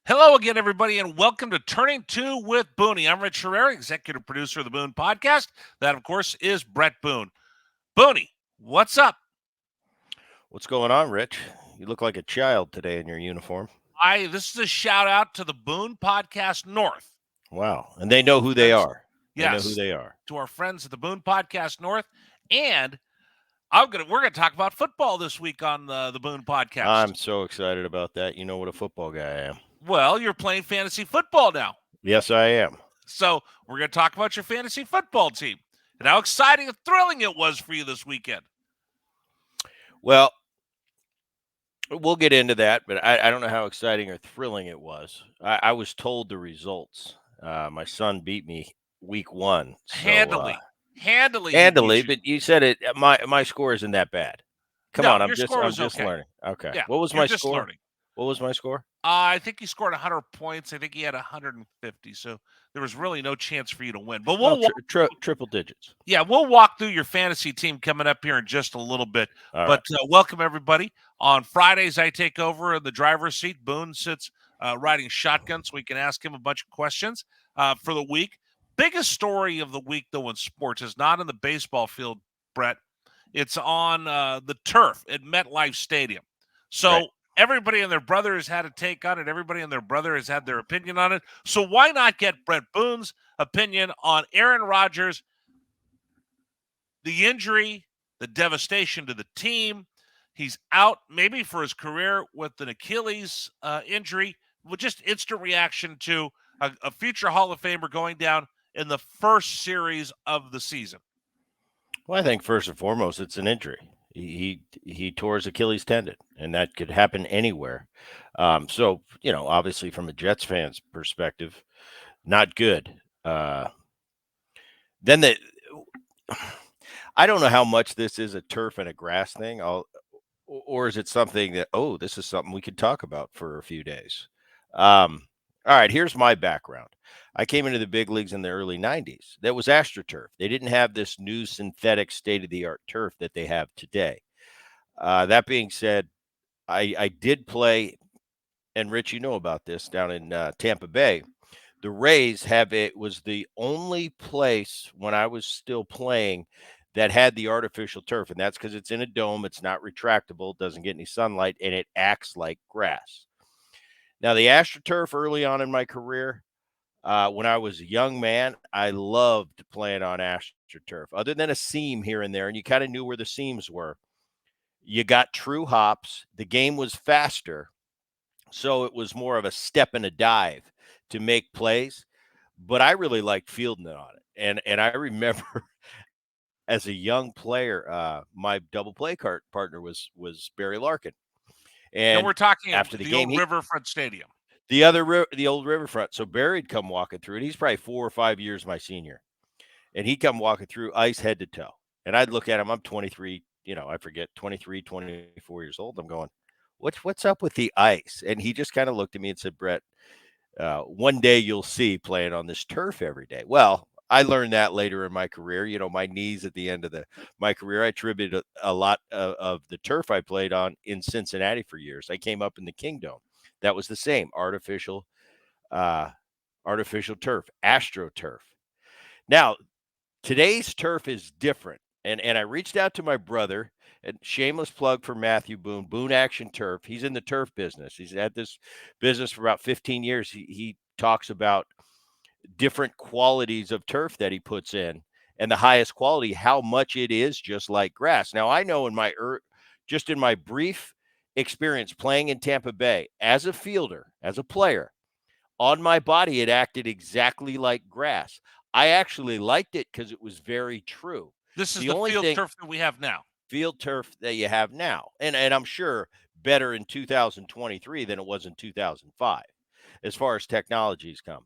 Hello again, everybody, and welcome to Turning Two with Booney. I'm Rich Herrera, executive producer of the Boone Podcast. That, of course, is Bret Boone. Booney, what's up? What's going on, Rich? You look like a child today in your uniform. This is a shout out to the Boone Podcast North. Wow. And they know who they Friends, are. They know who yes, they are. to our friends at the Boone Podcast North, and we're gonna talk about football this week on the Boone Podcast. I'm so excited about that. You know what a football guy I am. Well, you're playing fantasy football now, Yes, I am. so we're gonna talk about your fantasy football team and how exciting and thrilling it was for you this weekend. Well, we'll get into that, but I don't know how exciting or thrilling it was. I was told the results. My son beat me week one. So Handily, he beat handily, you. but you said it my score isn't that bad. Come No, on, your score I'm was just okay. learning. Okay. Yeah, What was you're my just score? learning. What was my score? I think he scored 100 points. I think he had 150. So there was really no chance for you to win. But Well, triple digits. we'll walk through your fantasy team coming up here in just a little bit. All right. But welcome everybody. On Fridays, I take over in the driver's seat. Boone sits riding shotgun, so we can ask him a bunch of questions for the week. Biggest story of the week, though, in sports is not in the baseball field, Bret. It's on the turf at MetLife Stadium. Right. So everybody and their brother has had a take on it. Everybody and their brother has had their opinion on it. So why not get Bret Boone's opinion on Aaron Rodgers, the injury, the devastation to the team? He's out maybe for his career with an Achilles injury. With just instant reaction to a future Hall of Famer going down in the first series of the season. Well, I think first and foremost, it's an injury. He tore his Achilles tendon, and that could happen anywhere. So obviously, from a Jets fan's perspective, not good. Then the I don't know how much this is a turf and a grass thing. Or is it something that this is something we could talk about for a few days? All right, here's my background. I came into the big leagues in the early 90s. That was AstroTurf. They didn't have this new synthetic state of the art turf that they have today. That being said, I did play, and Rich, you know about this, down in Tampa Bay. The Rays was the only place when I was still playing that had the artificial turf, and that's because it's in a dome. It's not retractable, doesn't get any sunlight, and it acts like grass. Now, the AstroTurf early on in my career, when I was a young man, I loved playing on AstroTurf. Other than a seam here and there, and you kind of knew where the seams were, you got true hops. The game was faster, so it was more of a step and a dive to make plays. But I really liked fielding it on it, and I remember as a young player, my double play partner was Barry Larkin, And and we're talking after the the game, old Riverfront Stadium. the old riverfront. So Barry'd come walking through, and he's probably 4 or 5 years my senior, and he'd come walking through ice head to toe, and I'd look at him. I'm 23, I forget 23, 24 years old. I'm going, what's up with the ice? And he just kind of looked at me and said, Bret, one day you'll see playing on this turf every day. Well, I learned that later in my career. My knees at the end of my career, I attributed a lot of the turf I played on in Cincinnati for years. I came up in the Kingdom. That was the same uh, artificial turf, AstroTurf. Now, today's turf is different. And I reached out to my brother, and shameless plug for Matthew Boone, Boone Action Turf. He's in the turf business. He's had this business for about 15 years. He talks about different qualities of turf that he puts in, and the highest quality, how much it is just like grass. Now, I know just in my brief experience playing in Tampa Bay as a fielder, as a player, on my body, it acted exactly like grass. I actually liked it because it was very true. This is The the only field thing, turf that we have now. field turf that you have now, and I'm sure better in 2023 than it was in 2005, as far as technologies come.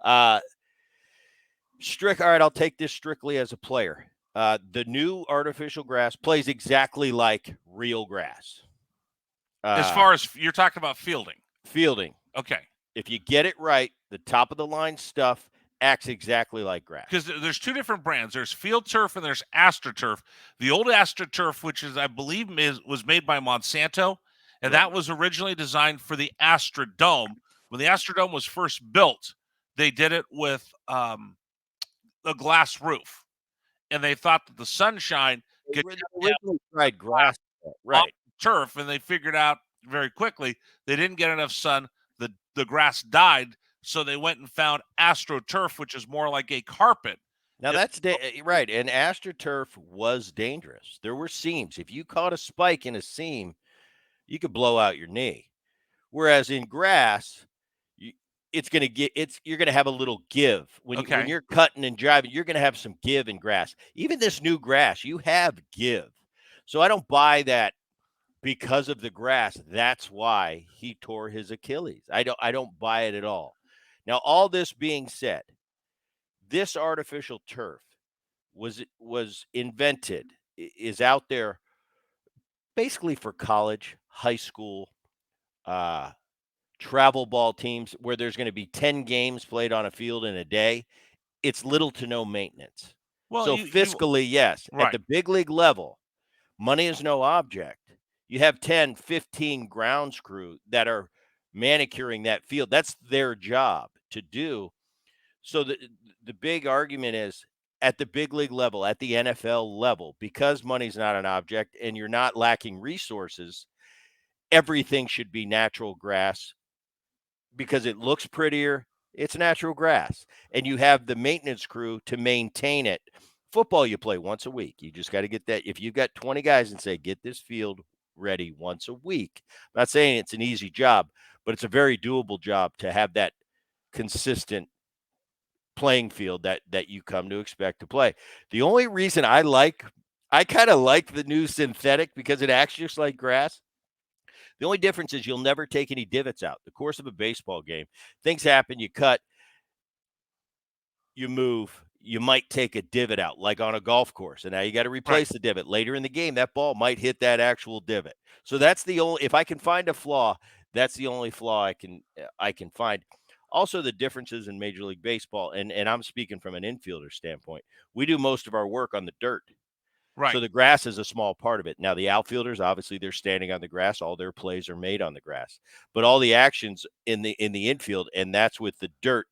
Uh, All right, I'll take this strictly as a player. The new artificial grass plays exactly like real grass. As Uh, far as you're talking about fielding. Fielding, Okay. if you get it right, the top of the line stuff acts exactly like grass. Because there's two different brands. There's Field Turf and there's AstroTurf. The old AstroTurf, which is I believe was made by Monsanto, and Right. that was originally designed for the Astrodome, When the Astrodome was first built, they did it with a glass roof, and they thought that the sunshine They could originally tried grass, on right? turf, and they figured out very quickly they didn't get enough sun. The grass died, so they went and found AstroTurf, which is more like a carpet. Now that's right, and AstroTurf was dangerous. There were seams. If you caught a spike in a seam, you could blow out your knee. Whereas in grass, you, you're going to have a little give when you're cutting and driving. You're going to have some give in grass. Even this new grass, you have give. So I don't buy that because of the grass. That's why he tore his Achilles. I don't buy it at all. Now, all this being said, this artificial turf was invented, is out there basically for college, high school, travel ball teams where there's going to be 10 games played on a field in a day. It's little to no maintenance. Well, So fiscally, yes. right. At the big league level, money is no object. You have 10, 15 grounds crew that are manicuring that field. That's their job to do. So the big argument is at the big league level, at the NFL level, because money's not an object and you're not lacking resources, everything should be natural grass because it looks prettier. It's natural grass. And you have the maintenance crew to maintain it. Football, you play once a week. You just got to get that. If you've got 20 guys and say, get this field ready once a week. I'm not saying it's an easy job, but it's a very doable job to have that consistent playing field that you come to expect to play. The only reason I kind of like the new synthetic because it acts just like grass. The only difference is you'll never take any divots out. The course of a baseball game, things happen, you cut, you move, you might take a divot out, like on a golf course, and now you got to replace the divot. Later in the game, that ball might hit that actual divot. So that's the only, if I can find a flaw, that's the only flaw I can find. Also, the differences in Major League Baseball, and I'm speaking from an infielder standpoint, we do most of our work on the dirt. Right. So the grass is a small part of it. Now, the outfielders, obviously, they're standing on the grass. All their plays are made on the grass. But all the actions in the infield, and that's with the dirt,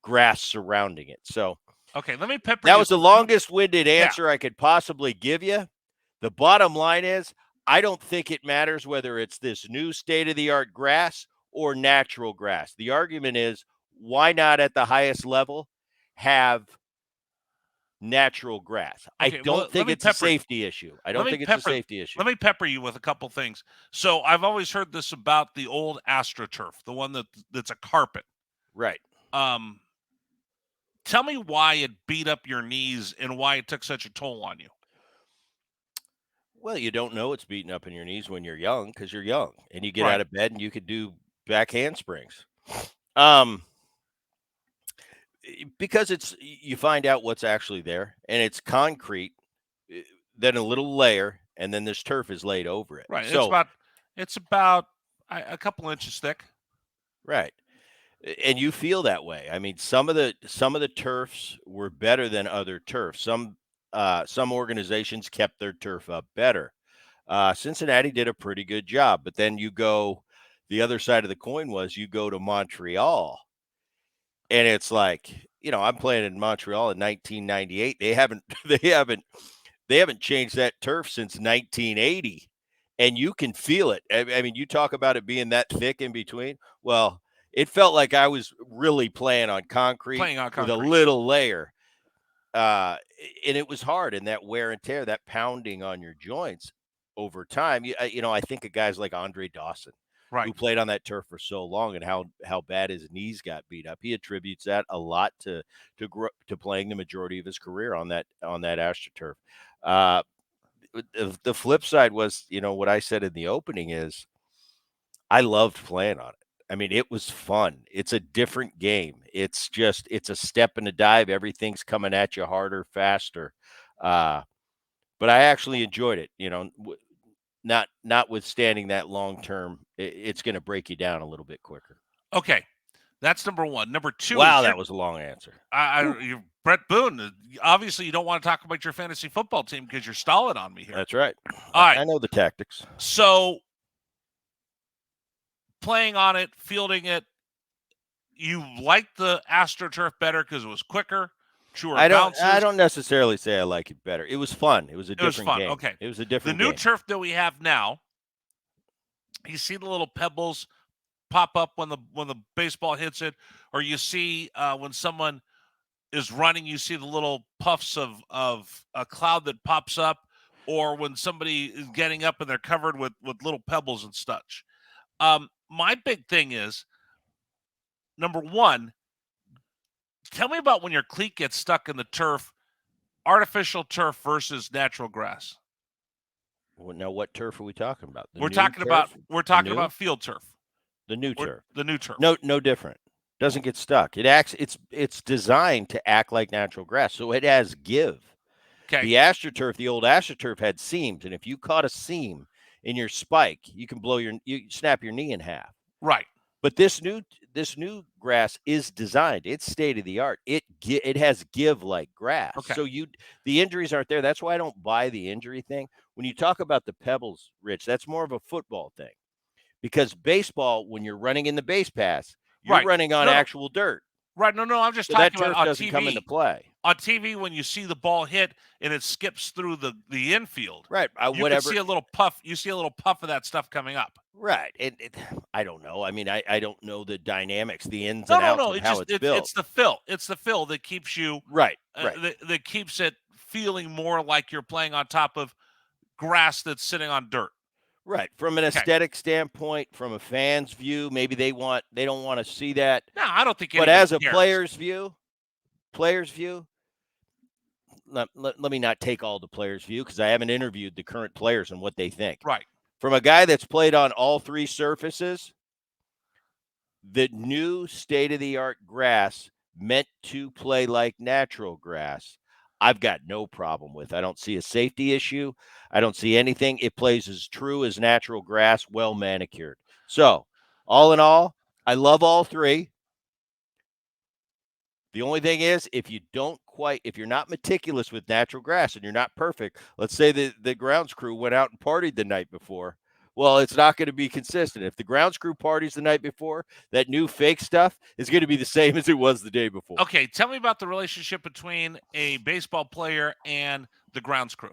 grass surrounding it. So, okay, let me pepper that you. was the longest-winded answer I could possibly give you. The bottom line is, I don't think it matters whether it's this new state-of-the-art grass or natural grass. The argument is, why not at the highest level have natural grass? Okay, I don't think it's a safety issue. I don't think it's a safety issue. Let me pepper you with a couple things. So I've always heard this about the old AstroTurf, the one that's a carpet. Right. Tell me why it beat up your knees and why it took such a toll on you. Well, you don't know it's beating up in your knees when you're young because you're young and you get out of bed and you could do back handsprings. Because you find out what's actually there, and it's concrete, then a little layer, and then this turf is laid over it. Right. So it's about a couple inches thick. Right. And you feel that way. I mean, some of the turfs were better than other turfs. Some organizations kept their turf up better. Cincinnati did a pretty good job, but then the other side of the coin was you go to Montreal, and it's like, I'm playing in Montreal in 1998. They haven't changed that turf since 1980, and you can feel it. I mean, you talk about it being that thick in between. Well, it felt like I was really playing on concrete with a little layer. And it was hard, and that wear and tear, that pounding on your joints over time. I think of guys like Andre Dawson, who played on that turf for so long, and how bad his knees got beat up. He attributes that a lot to playing the majority of his career on that AstroTurf. The flip side was, what I said in the opening is, I loved playing on it. I mean, it was fun. It's a different game. It's a step and a dive. Everything's coming at you harder, faster. But I actually enjoyed it. Notwithstanding that long term, it's going to break you down a little bit quicker. Okay, that's number one. Number two. Wow, that was a long answer. You're Bret Boone. Obviously, you don't want to talk about your fantasy football team because you're stalling on me here. That's right. All right. I know the tactics. So, playing on it, fielding it, you like the AstroTurf better because it was quicker, truer I bounces. don't necessarily say I like it better. It was fun. It was a It was different fun. game. Okay. It was a The different new game. turf that we have now, you see the little pebbles pop up when the baseball hits it, or you see when someone is running, you see the little puffs of a cloud that pops up, or when somebody is getting up and they're covered with little pebbles and such. My big thing is, number one, tell me about when your cleat gets stuck in the turf, artificial turf versus natural grass. Well, now, what turf are we talking about? The We're new talking about turf? we're The talking new? about field turf. The new Or turf. the new turf. No different. Doesn't get stuck. It acts. It's designed to act like natural grass, so it has give. Okay. The AstroTurf, the old AstroTurf, had seams, and if you caught a seam in your spike, you can you snap your knee in half. Right. But this new grass is designed. It's state of the art. It has give like grass. Okay. So the injuries aren't there. That's why I don't buy the injury thing. When you talk about the pebbles, Rich, that's more of a football thing. Because baseball, when you're running in the base pass, you're Right. running on No. actual dirt. Right. No, I'm just So that talking about turf on doesn't come into TV. play. On TV, when you see the ball hit and it skips through the infield, Right. you can Whatever. see a little puff. You see a little puff of that stuff coming up. Right. I don't know. I mean, I don't know the dynamics, the ins and outs No. of It how just it's built. it's the fill. It's the fill that keeps you Right. Right. that keeps it feeling more like you're playing on top of grass that's sitting on dirt. Right. From an aesthetic standpoint, from a fan's view, maybe they don't want to see that. No, I don't think But anybody as a cares. player's view, let me not take all the players' view because I haven't interviewed the current players and what they think. Right. From a guy that's played on all three surfaces, the new state-of-the-art grass meant to play like natural grass, I've got no problem with. I don't see a safety issue. I don't see anything. It plays as true as natural grass, well manicured. So, all in all, I love all three. The only thing is, if you're not meticulous with natural grass and you're not perfect, let's say the grounds crew went out and partied the night before. Well, it's not going to be consistent. If the grounds crew parties the night before, that new fake stuff is going to be the same as it was the day before. Okay, tell me about the relationship between a baseball player and the grounds crew.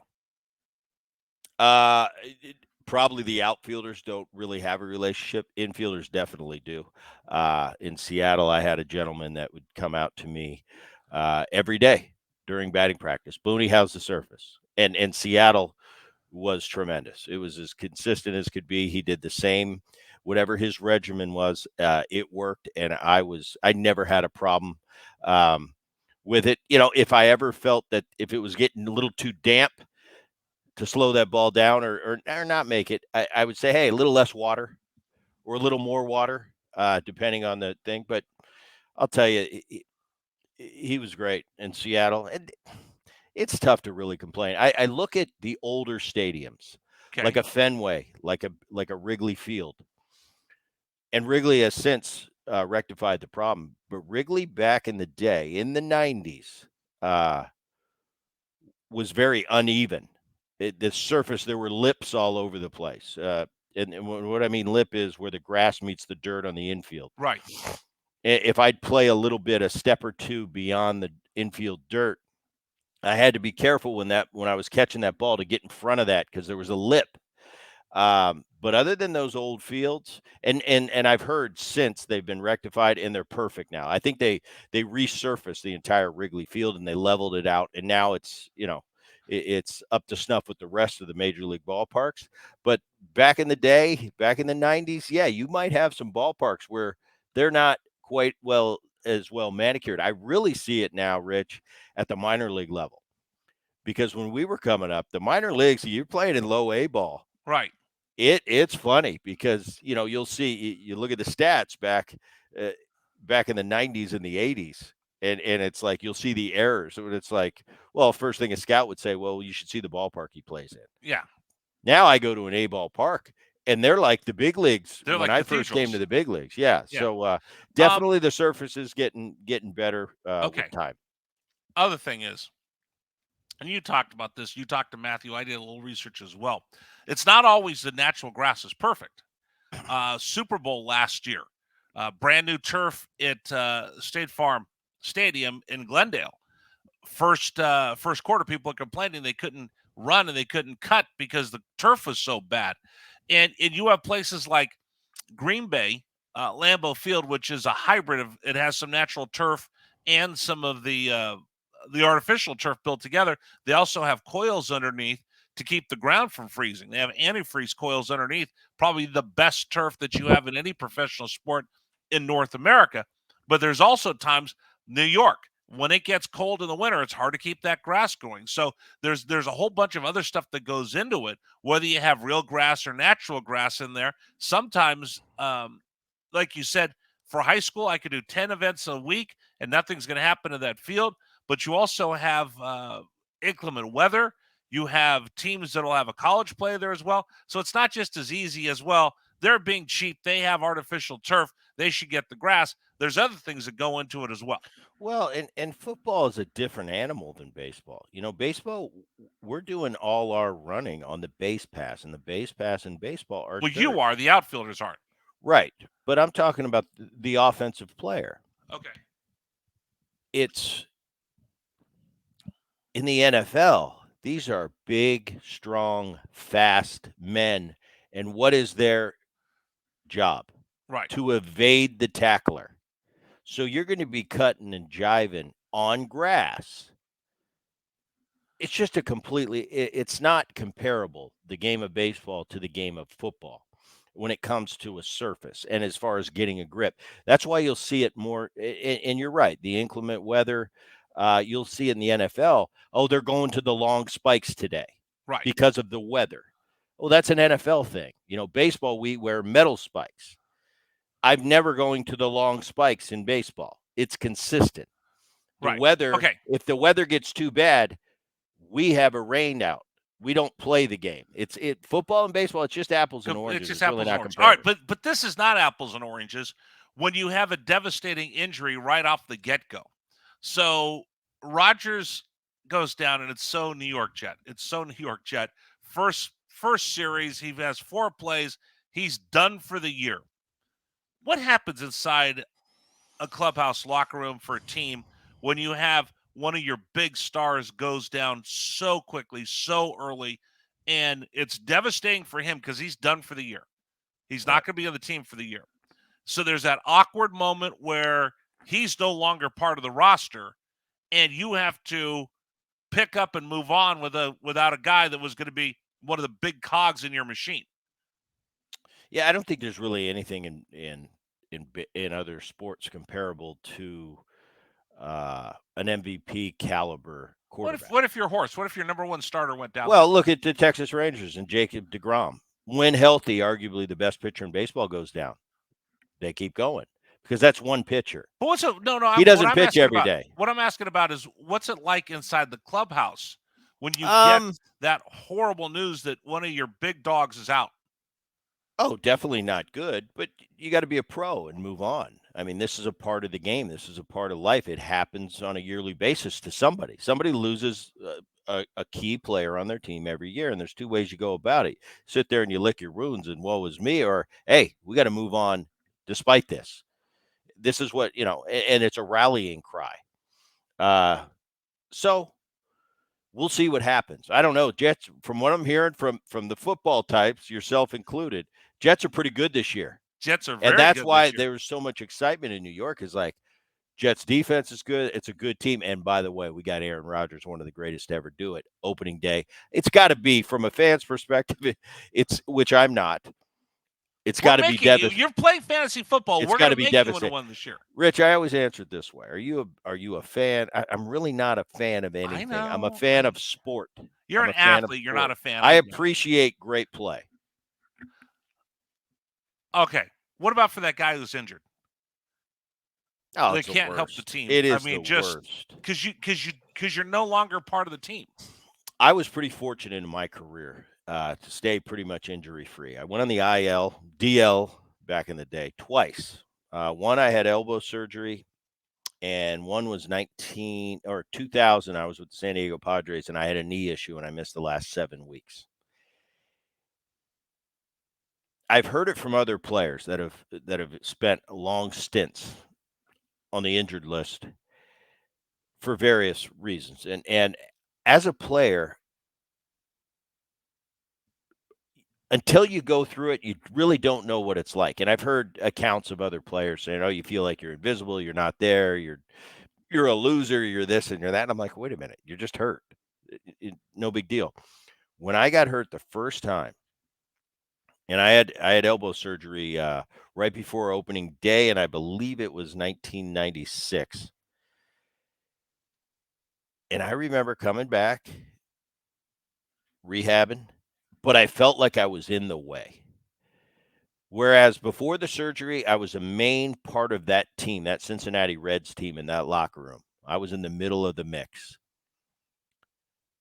Probably the outfielders don't really have a relationship. Infielders definitely do. In Seattle, I had a gentleman that would come out to me every day during batting practice. Boone, how's the surface? And Seattle was tremendous. It was as consistent as could be. He did the same, whatever his regimen was. It worked, and I never had a problem with it. If I ever felt that if it was getting a little too damp, to slow that ball down or not make it, I would say, hey, a little less water or a little more water, depending on the thing. But I'll tell you, he was great in Seattle. And it's tough to really complain. I look at the older stadiums, like a Fenway, like a Wrigley Field. And Wrigley has since rectified the problem. But Wrigley back in the day, in the 90s, was very uneven. The surface, there were lips all over the place. And what I mean lip is where the grass meets the dirt on the infield. Right. If I'd play a little bit, a step or two beyond the infield dirt, I had to be careful when I was catching that ball to get in front of that because there was a lip. But other than those old fields, and I've heard since they've been rectified and they're perfect now. I think they resurfaced the entire Wrigley Field and they leveled it out, and now it's it's up to snuff with the rest of the major league ballparks. But back in the day, back in the 90s, yeah, you might have some ballparks where they're not quite as well manicured. I really see it now, Rich, at the minor league level. Because when we were coming up, the minor leagues, you're playing in low A ball. Right. It's funny because you'll see, you look at the stats back in the 90s and the 80s, and it's like you'll see the errors. And it's like, well, first thing a scout would say, well, you should see the ballpark he plays in. Yeah. Now I go to an A ballpark, and they're like the big leagues They're when like I first came to the big leagues. Yeah. So definitely the surface is getting better with time. Other thing is, and you talked about this, you talked to Matthew, I did a little research as well. It's not always the natural grass is perfect. Super Bowl last year, Brand new turf at State Farm Stadium in Glendale. First quarter, people are complaining they couldn't run and they couldn't cut because the turf was so bad. And you have places like Green Bay, Lambeau Field, which is a hybrid of it has some natural turf and some of the artificial turf built together. They also have coils underneath to keep the ground from freezing. They have antifreeze coils underneath, probably the best turf that you have in any professional sport in North America. But there's also times New York, when it gets cold in the winter, it's hard to keep that grass growing. So there's a whole bunch of other stuff that goes into it, whether you have real grass or natural grass in there. Sometimes, like you said, for high school, I could do 10 events a week and nothing's going to happen to that field. But you also have inclement weather. You have teams that'll have a college play there as well. So it's not just as easy as, well, they're being cheap. They have artificial turf. They should get the grass. There's other things that go into it as well. Well, and football is a different animal than baseball. Baseball, we're doing all our running on the base pass, and the base pass in baseball are Well, dirt. you are. The outfielders aren't. Right. But I'm talking about the offensive player. Okay. It's in the NFL, these are big, strong, fast men. And what is their job? Right. To evade the tackler. So you're going to be cutting and jiving on grass. It's just it's not comparable, the game of baseball to the game of football when it comes to a surface and as far as getting a grip. That's why you'll see it more. And you're right, the inclement weather, you'll see in the NFL, oh, they're going to the long spikes today Right. because of the weather. Well, that's an NFL thing. Baseball, we wear metal spikes. I'm never going to the long spikes in baseball. It's consistent. The Right. weather, Okay. if the weather gets too bad, we have a rain out. We don't play the game. Football and baseball, it's just apples and oranges. It's just really apples and not oranges. All right, competitive. but this is not apples and oranges when you have a devastating injury right off the get-go. So Rodgers goes down, and it's so New York Jet. It's so New York Jet. First series, he has 4 plays. He's done for the year. What happens inside a clubhouse locker room for a team when you have one of your big stars goes down so quickly, so early, and it's devastating for him because he's done for the year. He's not going to be on the team for the year. So there's that awkward moment where he's no longer part of the roster, and you have to pick up and move on without a guy that was going to be one of the big cogs in your machine. Yeah, I don't think there's really anything in other sports comparable to an MVP caliber quarterback. What if your horse? What if your number one starter went down? Well, look at the Texas Rangers and Jacob deGrom. When healthy, arguably the best pitcher in baseball goes down. They keep going because that's one pitcher. But he doesn't pitch every day. What I'm asking about is what's it like inside the clubhouse when you get that horrible news that one of your big dogs is out? Oh, definitely not good, but you got to be a pro and move on. I mean, this is a part of the game. This is a part of life. It happens on a yearly basis to somebody. Somebody loses a key player on their team every year, and there's 2 ways you go about it. Sit there and you lick your wounds and woe is me, or, hey, we got to move on despite this. This is what, and it's a rallying cry. So we'll see what happens. I don't know. Jets, from what I'm hearing from the football types, yourself included, Jets are pretty good this year. Jets are very good. And that's why there was so much excitement in New York, is like, Jets defense is good. It's a good team. And by the way, we got Aaron Rodgers, one of the greatest to ever do it, opening day. It's got to be, from a fan's perspective, which I'm not. It's got to be devastating. You're playing fantasy football. We're going to make you one this year. Rich, I always answer it this way. Are you a fan? I'm really not a fan of anything. I'm a fan of sport. You're an athlete. You're not a fan. I appreciate great play. Okay. What about for that guy who's injured? Oh, they can't help the team. It is the worst. Because you're no longer part of the team. I was pretty fortunate in my career to stay pretty much injury-free. I went on the DL back in the day twice. One, I had elbow surgery, and one was 2000. I was with the San Diego Padres, and I had a knee issue, and I missed the last 7 weeks. I've heard it from other players that have spent long stints on the injured list for various reasons. And as a player, until you go through it, you really don't know what it's like. And I've heard accounts of other players saying, "Oh, you feel like you're invisible, you're not there, you're a loser, you're this and you're that." And I'm like, "Wait a minute, you're just hurt. No big deal." When I got hurt the first time, and I had elbow surgery right before opening day, and I believe it was 1996. And I remember coming back, rehabbing, but I felt like I was in the way. Whereas before the surgery, I was a main part of that team, that Cincinnati Reds team in that locker room. I was in the middle of the mix.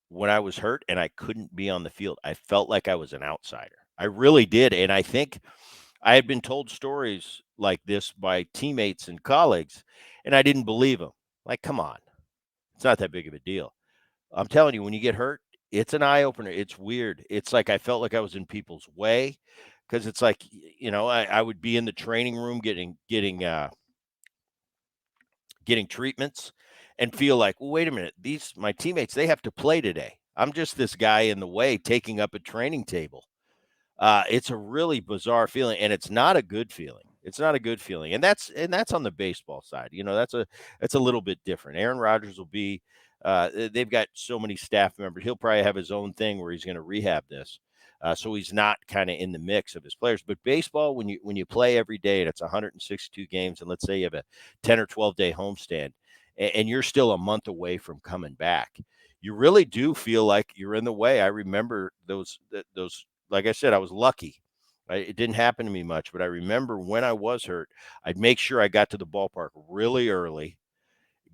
When I was hurt and I couldn't be on the field, I felt like I was an outsider. I really did. And I think I had been told stories like this by teammates and colleagues, and I didn't believe them. Like, come on, it's not that big of a deal. I'm telling you, when you get hurt, it's an eye opener. It's weird. It's like I felt like I was in people's way because it's like, I would be in the training room getting treatments and feel like, well, wait a minute, these my teammates, they have to play today. I'm just this guy in the way taking up a training table. It's a really bizarre feeling, and it's not a good feeling. It's not a good feeling, and that's on the baseball side. That's a little bit different. Aaron Rodgers will be. They've got so many staff members. He'll probably have his own thing where he's going to rehab this, so he's not kind of in the mix of his players. But baseball, when you play every day, and it's 162 games, and let's say you have a 10 or 12-day homestand, and you're still a month away from coming back, you really do feel like you're in the way. I remember those. Like I said, I was lucky. It didn't happen to me much, but I remember when I was hurt, I'd make sure I got to the ballpark really early,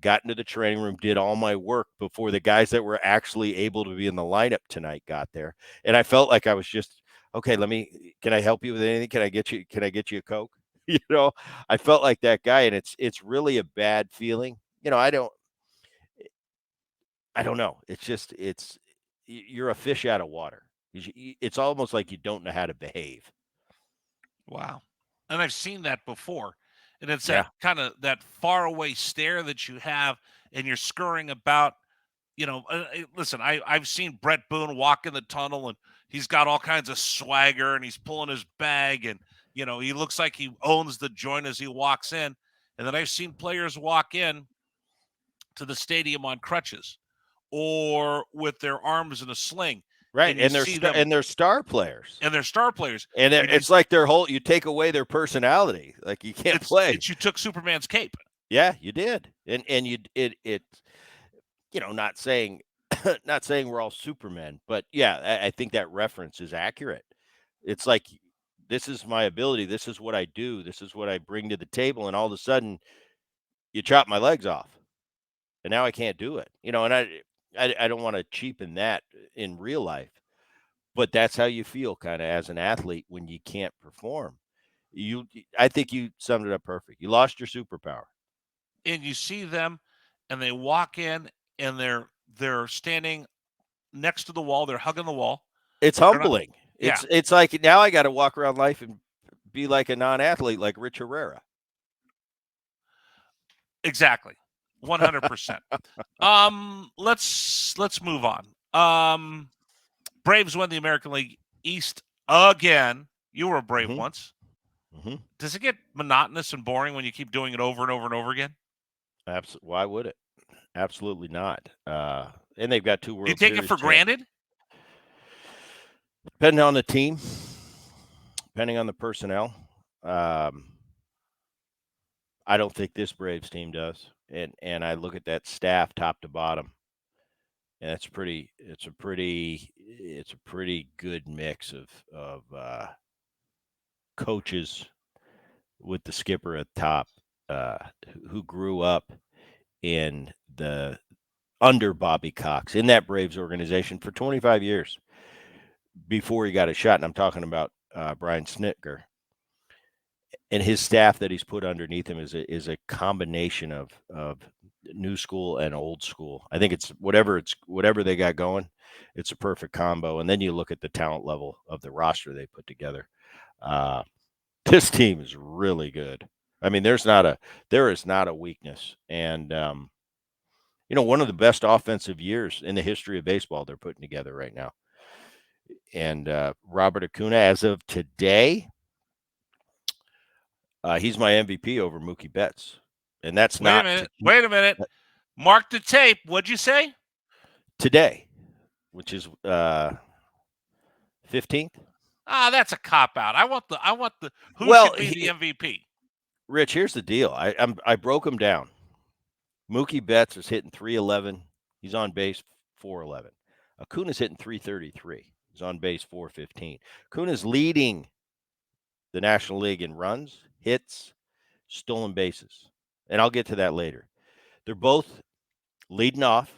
got into the training room, did all my work before the guys that were actually able to be in the lineup tonight got there. And I felt like I was just, okay, can I help you with anything? Can I get you a Coke? I felt like that guy, and it's really a bad feeling. I don't know. You're a fish out of water. It's almost like you don't know how to behave. Wow. And I've seen that before. And it's that Yeah. kind of that faraway stare that you have, and you're scurrying about. Listen, I've seen Bret Boone walk in the tunnel, and he's got all kinds of swagger, and he's pulling his bag, and he looks like he owns the joint as he walks in. And then I've seen players walk in to the stadium on crutches or with their arms in a sling, Right. and you see them, And they're star players. and they're star players, And and it's like you take away their personality. Like you can't play. it's you took Superman's cape. Yeah, you did. And not saying not saying we're all supermen, but yeah, I think that reference is accurate. It's like this is my ability, this is what I do, this is what I bring to the table, and all of a sudden you chop my legs off. And now I can't do it. And I don't want to cheapen that in real life, but that's how you feel kind of as an athlete when you can't perform. I think you summed it up perfect. You lost your superpower. And you see them, and they walk in, and they're standing next to the wall. They're hugging the wall. It's They're not. humbling. Yeah, It's like now I got to walk around life and be like a non-athlete like Rich Herrera. exactly. 100%. Let's move on. Braves win the American League East again. You were a Brave Mm-hmm. once. Mm-hmm. Does it get monotonous and boring when you keep doing it over and over and over again? Why would it? Absolutely not. And they've got two Do you World take Series it for granted? depending on the team, depending on the personnel. Um, I don't think this Braves team does. And I look at that staff top to bottom, and it's a pretty good mix of coaches with the skipper at the top, uh, who grew up in the under Bobby Cox in that Braves organization for 25 years before he got a shot. And I'm talking about Brian Snitker. And his staff that he's put underneath him is a combination of new school and old school. I think it's whatever they got going, it's a perfect combo. And then you look at the talent level of the roster they put together. Uh, this team is really good. I mean, there is not a weakness, and one of the best offensive years in the history of baseball they're putting together right now. And Robert Acuna, as of today, he's my MVP over Mookie Betts, and that's Wait a not minute. Wait a minute. Mark the tape. What'd you say? today, which is 15th. Ah, that's a cop out. I want the who Well, should be the MVP? Rich, here's the deal. I broke him down. Mookie Betts is hitting 311. He's on base 411. Acuna's hitting 333. He's on base 415. Acuna's leading the National League in runs, hits, stolen bases. And I'll get to that later. They're both leading off.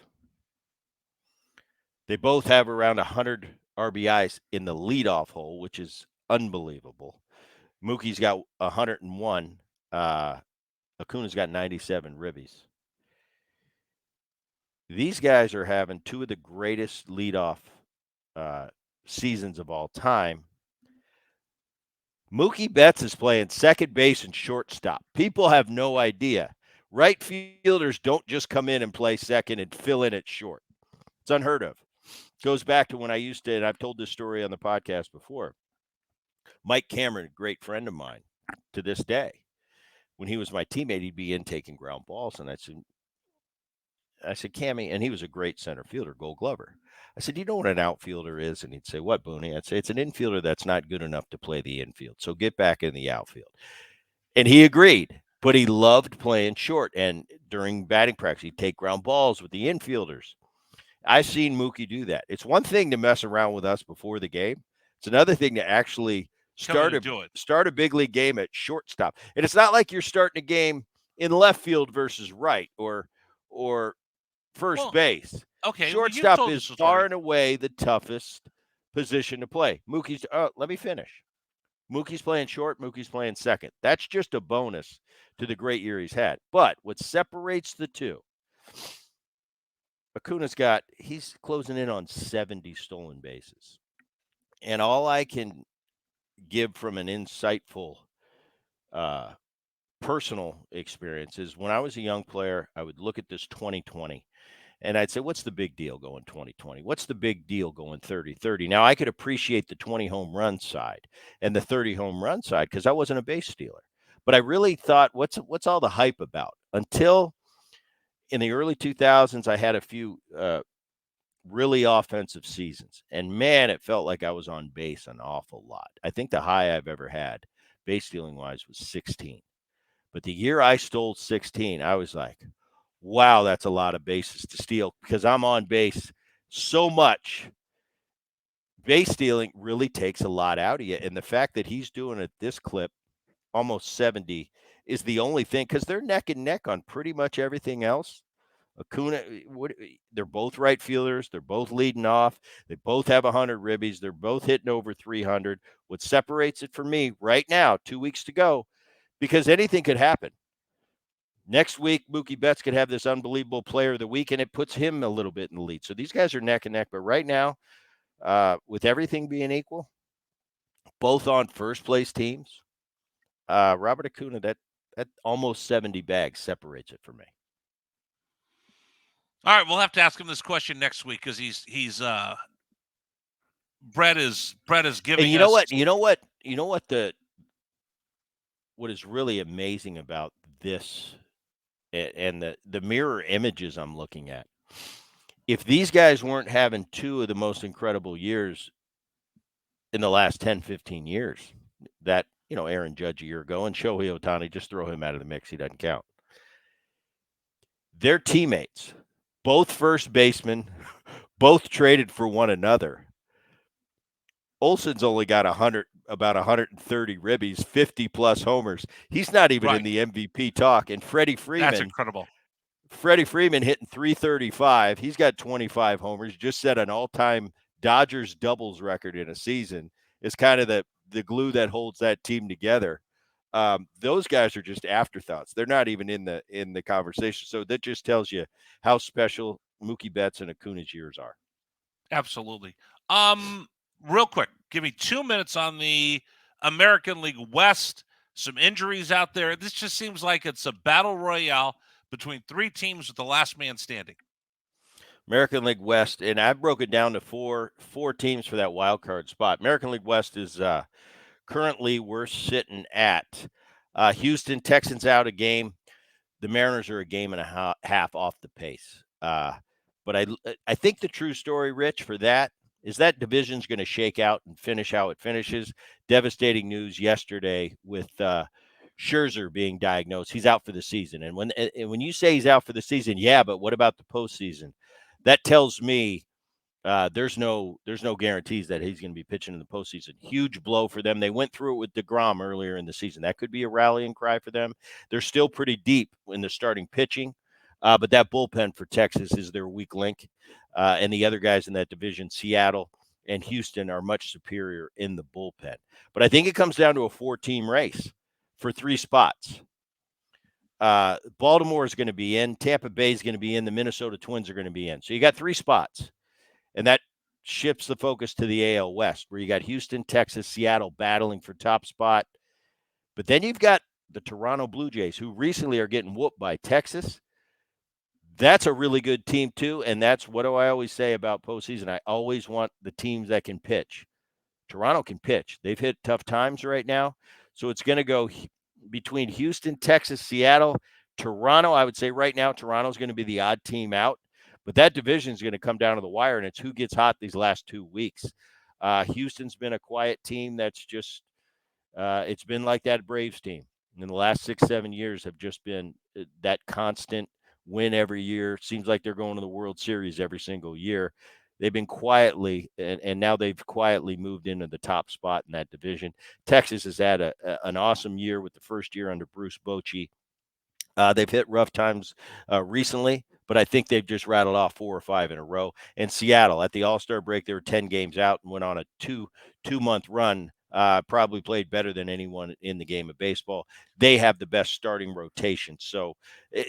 They both have around 100 RBIs in the leadoff hole, which is unbelievable. Mookie's got 101. Acuna's got 97 ribbies. These guys are having two of the greatest leadoff seasons of all time. Mookie Betts is playing second base and shortstop. People have no idea. Right fielders don't just come in and play second and fill in at short. It's unheard of. Goes back to when I used to, and I've told this story on the podcast before. Mike Cameron, a great friend of mine to this day, when he was my teammate, he'd be in taking ground balls. And I said, Cammy, and he was a great center fielder, Gold Glover. I said, do you know what an outfielder is? And he'd say, what, Booney? I'd say, it's an infielder that's not good enough to play the infield. So get back in the outfield. And he agreed, but he loved playing short. And during batting practice, he'd take ground balls with the infielders. I've seen Mookie do that. It's one thing to mess around with us before the game. It's another thing to actually start a big league game at shortstop. And it's not like you're starting a game in left field versus right or first base. Okay, shortstop is far and away the toughest position to play. Let me finish. Mookie's playing short. Mookie's playing second. That's just a bonus to the great year he's had. But what separates the two, he's closing in on 70 stolen bases. And all I can give from an insightful personal experience is when I was a young player, I would look at this 2020 and I'd say, what's the big deal going 2020? What's the big deal going 30-30? Now, I could appreciate the 20 home run side and the 30 home run side because I wasn't a base stealer. But I really thought, what's all the hype about? Until in the early 2000s, I had a few really offensive seasons. And, man, it felt like I was on base an awful lot. I think the high I've ever had, base stealing-wise, was 16. But the year I stole 16, I was like, wow, that's a lot of bases to steal because I'm on base so much. Base stealing really takes a lot out of you. And the fact that he's doing it this clip, almost 70, is the only thing because they're neck and neck on pretty much everything else. Acuna, they're both right fielders. They're both leading off. They both have 100 ribbies. They're both hitting over 300. What separates it for me right now, 2 weeks to go, because anything could happen. Next week, Mookie Betts could have this unbelievable player of the week, and it puts him a little bit in the lead. So these guys are neck and neck. But right now, with everything being equal, both on first place teams, Robert Acuna, that almost 70 bags separates it for me. All right, we'll have to ask him this question next week because he's Bret is giving and what is really amazing about this and the mirror images I'm looking at. If these guys weren't having two of the most incredible years in the last 10, 15 years, that, Aaron Judge a year ago and Shohei Ohtani, just throw him out of the mix. He doesn't count. Their teammates, both first basemen, both traded for one another. Olson's only got about 130 ribbies, 50-plus homers. He's not even in the MVP talk. And Freddie Freeman. That's incredible. Freddie Freeman hitting 335. He's got 25 homers, just set an all-time Dodgers doubles record in a season. It's kind of the glue that holds that team together. Those guys are just afterthoughts. They're not even in the conversation. So that just tells you how special Mookie Betts and Acuna's years are. Absolutely. Real quick, give me 2 minutes on the American League West, some injuries out there. This just seems like it's a battle royale between three teams with the last man standing. American League West, and I broke it down to four teams for that wild card spot. American League West is currently we're sitting at Houston Texans out a game. The Mariners are a game and a half off the pace. But I think the true story, Rich, for that is that division's going to shake out and finish how it finishes. Devastating news yesterday with Scherzer being diagnosed. He's out for the season. And when you say he's out for the season, yeah, but what about the postseason? That tells me there's no guarantees that he's going to be pitching in the postseason. Huge blow for them. They went through it with DeGrom earlier in the season. That could be a rallying cry for them. They're still pretty deep in the starting pitching, but that bullpen for Texas is their weak link. And the other guys in that division, Seattle and Houston, are much superior in the bullpen. But I think it comes down to a 4-team race for 3 spots. Baltimore is going to be in. Tampa Bay is going to be in. The Minnesota Twins are going to be in. So you got 3 spots. And that shifts the focus to the AL West, where you got Houston, Texas, Seattle battling for top spot. But then you've got the Toronto Blue Jays, who recently are getting whooped by Texas. That's a really good team, too. And that's what do I always say about postseason? I always want the teams that can pitch. Toronto can pitch. They've hit tough times right now. So it's going to go between Houston, Texas, Seattle, Toronto. I would say right now, Toronto's going to be the odd team out. But that division is going to come down to the wire, and it's who gets hot these last 2 weeks. Houston's been a quiet team that's just it's been like that Braves team. In the last 6-7 years have just been that constant win every year. Seems like they're going to the World Series every single year. They've been quietly, and now they've quietly moved into the top spot in that division. Texas has had an awesome year with the first year under Bruce Bochy. They've hit rough times recently, but I think they've just rattled off 4 or 5 in a row. And Seattle, at the All-Star break, they were 10 games out and went on a two-month run. Probably played better than anyone in the game of baseball. They have the best starting rotation. So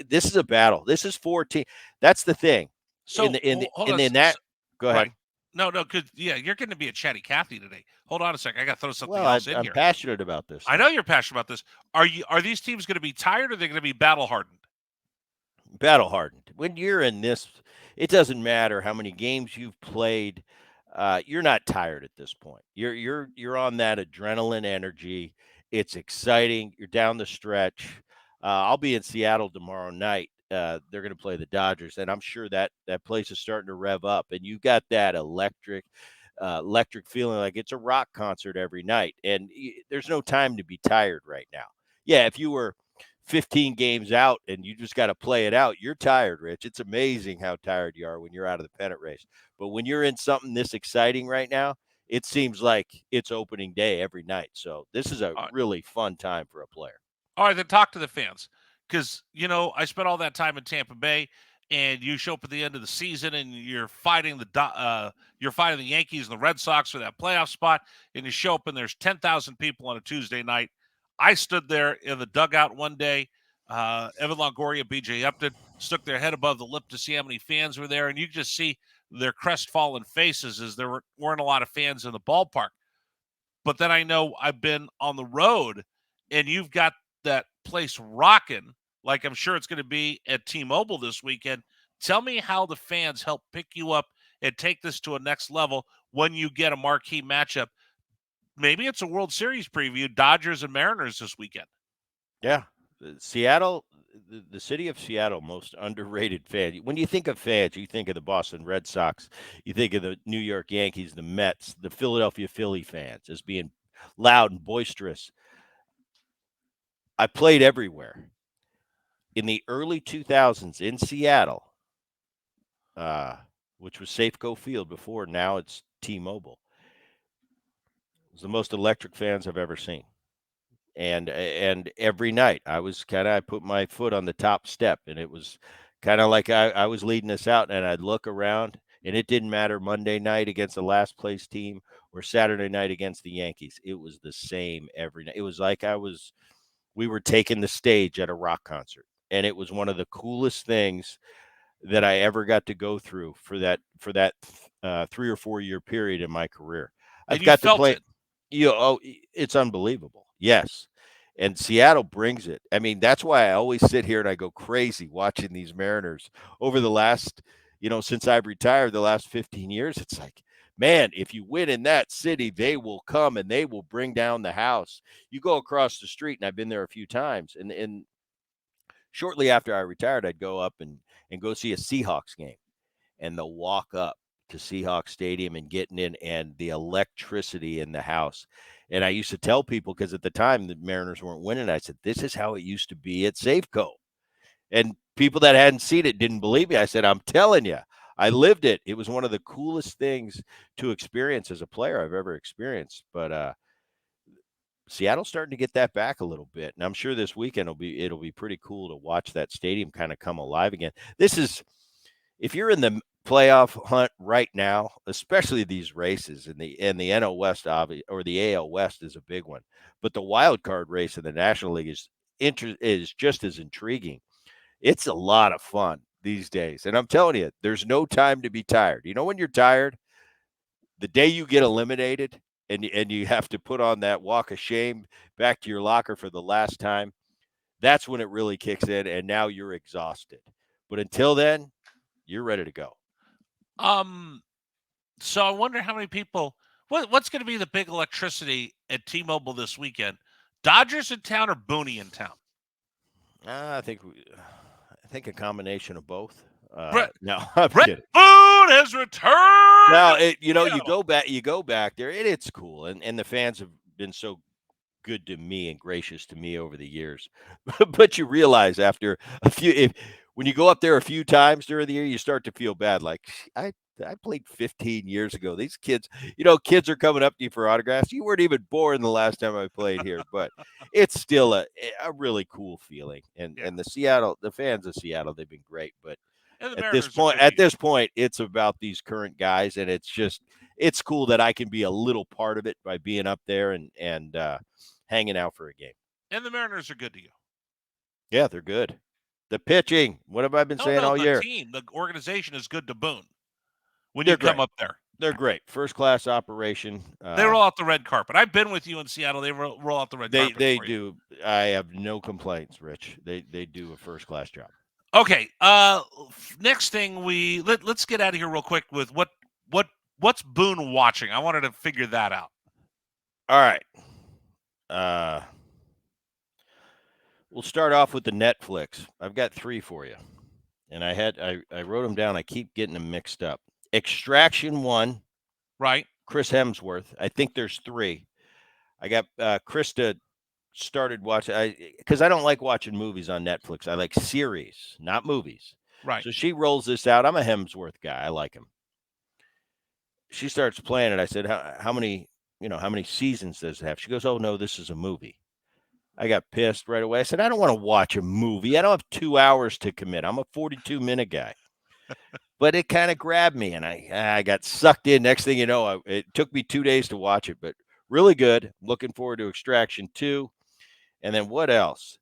this is a battle. This is 14. That's the thing. So in that, go ahead. Right. No, because you're going to be a chatty Cathy today. Hold on a second. I got to throw something Well, else in I'm here. passionate about this. I know you're passionate about this. Are these teams going to be tired, or are they going to be battle hardened? Battle hardened. When you're in this, it doesn't matter how many games you've played. You're not tired at this point. You're on that adrenaline energy. It's exciting. You're down the stretch. I'll be in Seattle tomorrow night. They're going to play the Dodgers, and I'm sure that place is starting to rev up. And you've got that electric feeling like it's a rock concert every night. And there's no time to be tired right now. Yeah, if you were 15 games out and you just got to play it out, you're tired, Rich. It's amazing how tired you are when you're out of the pennant race. But when you're in something this exciting right now, it seems like it's opening day every night. So this is a really fun time for a player. All right, then talk to the fans, because I spent all that time in Tampa Bay, and you show up at the end of the season and you're fighting the Yankees and the Red Sox for that playoff spot, and you show up and there's 10,000 people on a Tuesday night. I stood there in the dugout one day. Evan Longoria, BJ Upton stuck their head above the lip to see how many fans were there, and you just see their crestfallen faces as there weren't a lot of fans in the ballpark. But then I know I've been on the road, and you've got that place rocking, like I'm sure it's going to be at T-Mobile this weekend. Tell me how the fans help pick you up and take this to a next level when you get a marquee matchup. Maybe it's a World Series preview, Dodgers and Mariners this weekend. Yeah. Seattle, the city of Seattle, most underrated fan. When you think of fans, you think of the Boston Red Sox, you think of the New York Yankees, the Mets, the Philadelphia Philly fans as being loud and boisterous. I played everywhere. In the early 2000s in Seattle, which was Safeco Field before, now it's T-Mobile, it was the most electric fans I've ever seen. And every night I put my foot on the top step, and it was kind of like I was leading us out, and I'd look around, and it didn't matter Monday night against the last place team or Saturday night against the Yankees. It was the same every night. It was like we were taking the stage at a rock concert, and it was one of the coolest things that I ever got to go through for that 3 or 4 year period in my career. I've got to play. It's unbelievable. Yes. And Seattle brings it. I mean, that's why I always sit here and I go crazy watching these Mariners over the last, since I've retired the last 15 years. It's like, man, if you win in that city, they will come and they will bring down the house. You go across the street, and I've been there a few times. And shortly after I retired, I'd go up and go see a Seahawks game, and the walk up to Seahawks Stadium and getting in and the electricity in the house. And I used to tell people, because at the time the Mariners weren't winning, I said, this is how it used to be at Safeco. And people that hadn't seen it didn't believe me. I said, I'm telling you, I lived it. It was one of the coolest things to experience as a player I've ever experienced. But Seattle's starting to get that back a little bit. And I'm sure this weekend it'll be pretty cool to watch that stadium kind of come alive again. If you're in the playoff hunt right now, especially these races and the NL West or the AL West is a big one, but the wild card race in the National League is just as intriguing. It's a lot of fun these days, and I'm telling you, there's no time to be tired. When you're tired, the day you get eliminated and you have to put on that walk of shame back to your locker for the last time, that's when it really kicks in, and now you're exhausted. But until then, you're ready to go. So I wonder how many people. What's going to be the big electricity at T-Mobile this weekend? Dodgers in town or Boone in town? I think a combination of both. Bret, No, I'm Bret kidding. Boone has returned. Now, you go back there, and it's cool, and the fans have been so good to me and gracious to me over the years. But you realize after when you go up there a few times during the year, you start to feel bad. Like, I played 15 years ago. These kids, kids are coming up to you for autographs. You weren't even born the last time I played here, but it's still a really cool feeling. And the fans of Seattle, they've been great. But And the at Mariners this point, it's about these current guys, and it's cool that I can be a little part of it by being up there and hanging out for a game. And the Mariners are good to you. Yeah, they're good. The pitching. What have I been saying all year? The team, the organization is good to Boone. When They're you come great. up there, they're great. First class operation. They roll out the red carpet. I've been with you in Seattle. They roll out the red carpet. They do. I have no complaints, Rich. They do a first class job. Okay. Next thing let's get out of here real quick with what's Boone watching. I wanted to figure that out. All right. We'll start off with the Netflix. I've got 3 for you, and I wrote them down. I keep getting them mixed up. Extraction 1, right? Chris Hemsworth. I think there's 3. I got Krista started watching because I don't like watching movies on Netflix. I like series, not movies. Right. So she rolls this out. I'm a Hemsworth guy. I like him. She starts playing it. I said, how many seasons does it have? She goes, oh no, this is a movie. I got pissed right away. I said, I don't want to watch a movie. I don't have 2 hours to commit. I'm a 42-minute guy. But it kind of grabbed me, and I got sucked in. Next thing you know, it took me 2 days to watch it, but really good. Looking forward to Extraction 2. And then what else?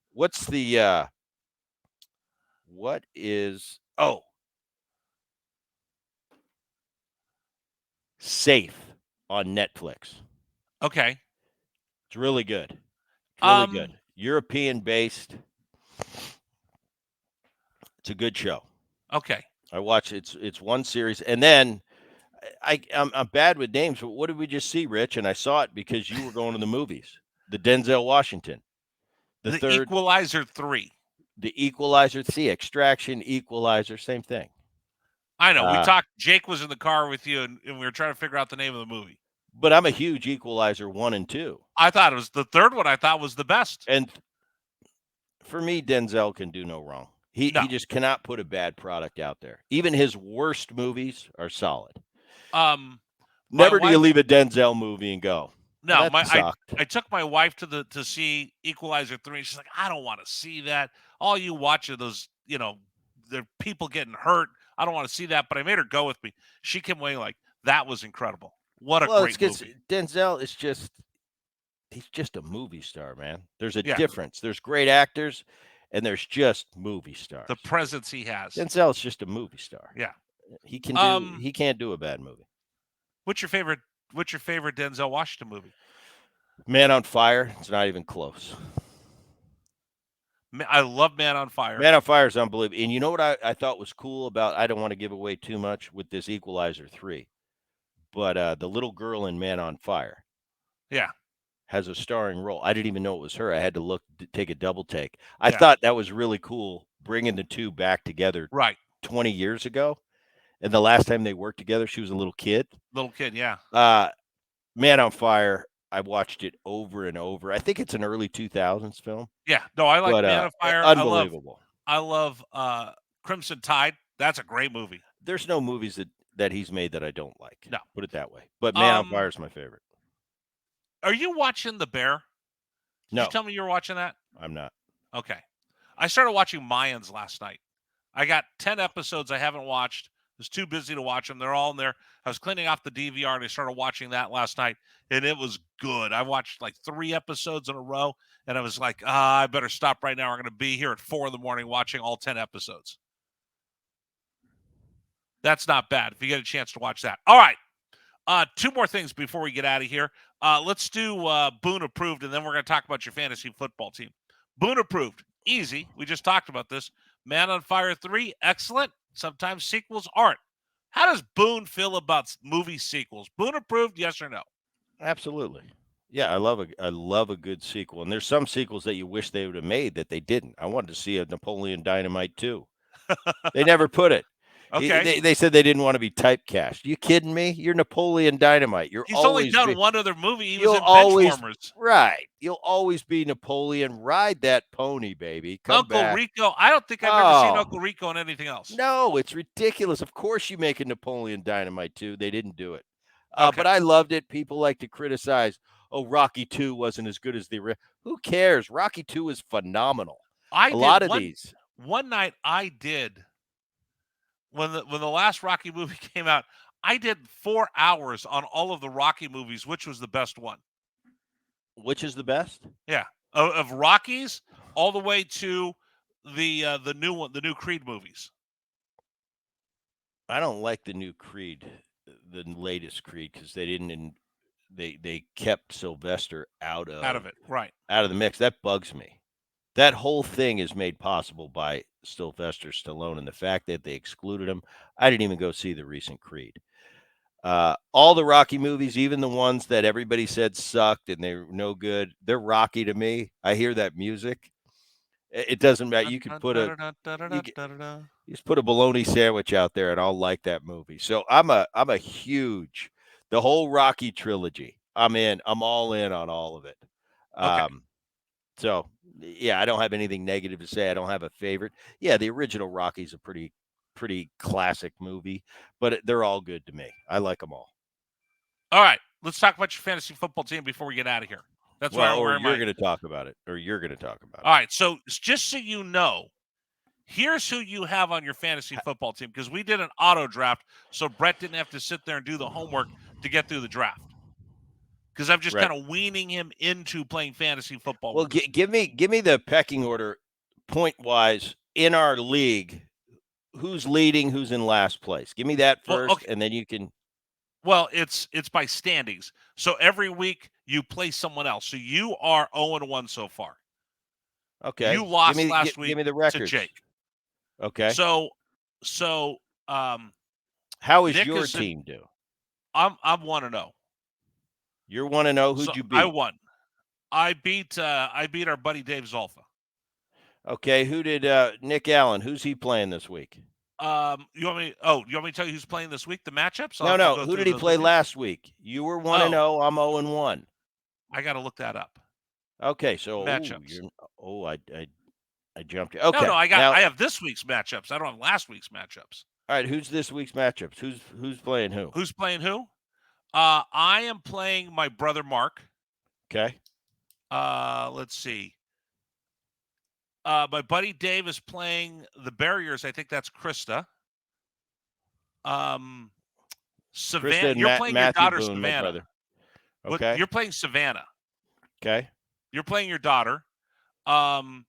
Safe on Netflix. Okay. It's really good. Really good. European based. It's a good show. Okay. I watch it's one series, and then I'm bad with names, but what did we just see, Rich? And I saw it because you were going to the movies. The Denzel Washington. The third Equalizer 3. The Equalizer. See, Extraction, Equalizer, same thing. I know. We talked. Jake was in the car with you, and we were trying to figure out the name of the movie. But I'm a huge Equalizer 1 and 2. I thought it was the third one. I thought was the best. And for me, Denzel can do no wrong. He just cannot put a bad product out there. Even his worst movies are solid. Never do you leave a Denzel movie and go. No, I took my wife to see Equalizer 3. She's like, I don't want to see that. All you watch are those, the people getting hurt. I don't want to see that. But I made her go with me. She came away like, that was incredible. What a great movie. Denzel is he's just a movie star, man. There's a difference. There's great actors, and there's just movie stars. The presence he has. Denzel's just a movie star. Yeah. He can't do a bad movie. What's your favorite Denzel Washington movie? Man on Fire. It's not even close. I love Man on Fire. Man on Fire is unbelievable. And you know what I thought was cool about? I don't want to give away too much with this Equalizer 3, but the little girl in Man on Fire Yeah, has a starring role. I didn't even know it was her. I had to look, take a double take. I yeah, thought that was really cool, bringing the two back together right. 20 years ago. And the last time they worked together, she was a little kid. Little kid, yeah. Uh, Man on Fire, I watched it over and over. I think it's an early 2000s film, Yeah. No, I like but Man on Fire. unbelievable. I love Crimson Tide. That's a great movie. There's no movies that he's made that I don't like. No. Put it that way. But Man on Fire is my favorite. Are you watching The Bear? Did you No, tell me you were watching that? I'm not. Okay. I started watching Mayans last night. I got 10 episodes I haven't watched. I was too busy to watch them. They're all in there. I was cleaning off the DVR and I started watching that last night, and it was good. I watched like 3 episodes in a row, and I was like, I better stop right now. We're going to be here at 4 in the morning watching all 10 episodes. That's not bad if you get a chance to watch that. All right. 2 more things before we get out of here. Let's do Boone approved, and then we're going to talk about your fantasy football team. Boone approved. Easy. We just talked about this. Man on Fire 3, excellent. Sometimes sequels aren't. How does Boone feel about movie sequels? Boone approved, yes or no? Absolutely. Yeah, I love a good sequel. And there's some sequels that you wish they would have made that they didn't. I wanted to see a Napoleon Dynamite 2. They never put it. Okay. They said they didn't want to be typecast. You kidding me? You're Napoleon Dynamite. He's only done one other movie. He was in always Benchwarmers. right. You'll always be Napoleon. Ride that pony, baby. Come Uncle back. Rico. I don't think I've ever seen Uncle Rico in anything else. No, it's ridiculous. Of course you make a Napoleon Dynamite 2. They didn't do it. Okay. But I loved it. People like to criticize, Rocky 2 wasn't as good as the Who cares? Rocky 2 is phenomenal. These. One night I did when the last Rocky movie came out, I did 4 hours on all of the Rocky movies. Which was the best one? Which is the best? Yeah, of Rockies all the way to the new one, the new Creed movies. I don't like the new Creed, the latest Creed, because they didn't. They kept Sylvester out of it, right? Out of the mix. That bugs me. That whole thing is made possible by Sylvester Stallone, and the fact that they excluded him. I didn't even go see the recent Creed. All the Rocky movies, even the ones that everybody said sucked and they're no good, they're Rocky to me. I hear that music. It doesn't matter. You could put just put a bologna sandwich out there, and I'll like that movie. So I'm a huge, the whole Rocky trilogy. I'm in. I'm all in on all of it. Okay. So yeah, I don't have anything negative to say. I don't have a favorite. Yeah, the original Rocky's a pretty classic movie, but they're all good to me. I like them all. All right, let's talk about your fantasy football team before we get out of here. That's why you're going to talk about it. All right, so just so you know, here's who you have on your fantasy football team, because we did an auto draft, so Bret didn't have to sit there and do the homework to get through the draft. Because I'm just kind of weaning him into playing fantasy football. Well, give me the pecking order, point wise, in our league. Who's leading? Who's in last place? Give me that first, and then you can. Well, it's by standings. So every week you play someone else. So you are 0-1 so far. Okay. You lost last week. Give me the record, to Jake. Okay. So how is your team do? I'm 1-0. You're 1-0. Who'd you beat? I won. I beat our buddy Dave Zolfa. Okay. Who did Nick Allen? Who's he playing this week? You want me to tell you who's playing this week? The matchups? No. Who did he play last week? You were 1-0. I'm 0-1. I got to look that up. Okay, so matchups. I jumped you. Okay. No, I have this week's matchups. I don't have last week's matchups. All right, who's this week's matchups? Who's playing who? Who's playing who? I am playing my brother Mark. Okay. Let's see. My buddy Dave is playing the Barriers. I think that's Krista. Savannah. You're playing your daughter, Boone, Savannah. Okay. You're playing Savannah. Okay. You're playing your daughter. Our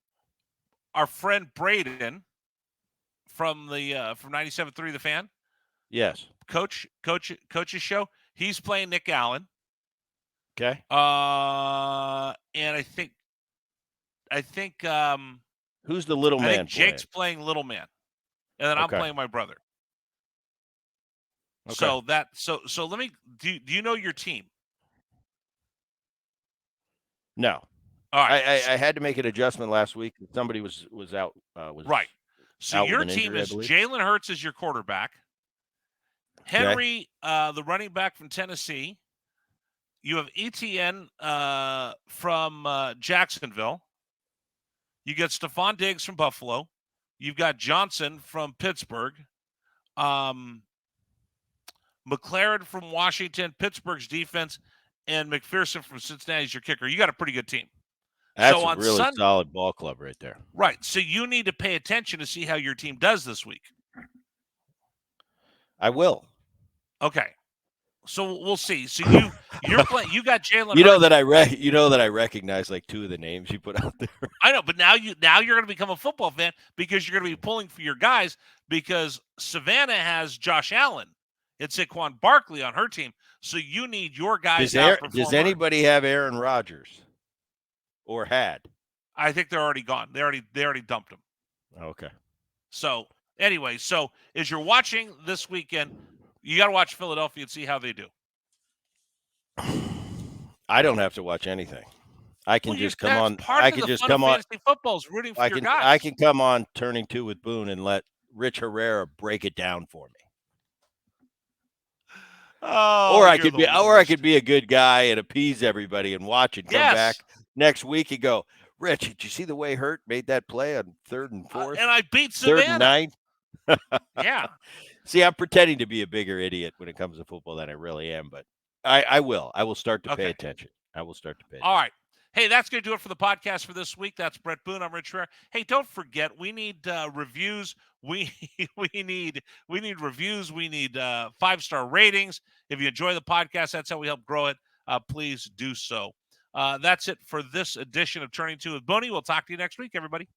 friend Braden from 97.3 The Fan. Yes. Coach's show. He's playing Nick Allen. Okay. And I think Who's the little man Jake's playing? playing little man, and then I'm Okay. playing my brother. Okay. So let me do you know your team? No. All right. I had to make an adjustment last week. Somebody was out. Was right. So out your with an team injury, I is believe. Jalen Hurts as your quarterback. Henry, the running back from Tennessee. You have ETN from Jacksonville. You get Stephon Diggs from Buffalo. You've got Johnson from Pittsburgh. McLaren from Washington, Pittsburgh's defense, and McPherson from Cincinnati is your kicker. You got a pretty good team. That's So a on really solid ball club right there. Right. So you need to pay attention to see how your team does this week. I will. Okay. So we'll see. So you're playing. You got Jalen. You know that I recognize like two of the names you put out there. I know, but now you're going to become a football fan because you're going to be pulling for your guys because Savannah has Josh Allen and Saquon Barkley on her team. So you need your guys out. Does anybody have Aaron Rodgers or had? I think they're already gone. They already dumped him. Okay. So anyway, so as you're watching this weekend, you got to watch Philadelphia and see how they do. I don't have to watch anything. I can just come on. I can just come on. Fantasy football's rooting for your guys. I can come on Turning Two with Boone and let Rich Herrera break it down for me. Oh, I could be a good guy and appease everybody and watch and come back next week and go, Rich, did you see the way Hurt made that play on 3rd and 4th? And I beat Savannah. 3rd and 9. Yeah. See, I'm pretending to be a bigger idiot when it comes to football than I really am, but I will. I will start to pay attention. I will start to pay attention. All right. Hey, that's going to do it for the podcast for this week. That's Bret Boone. I'm Rich Herrera. Hey, don't forget, we need reviews. We need reviews. We need 5-star ratings. If you enjoy the podcast, that's how we help grow it. Please do so. That's it for this edition of Turning Two with Boney. We'll talk to you next week, everybody.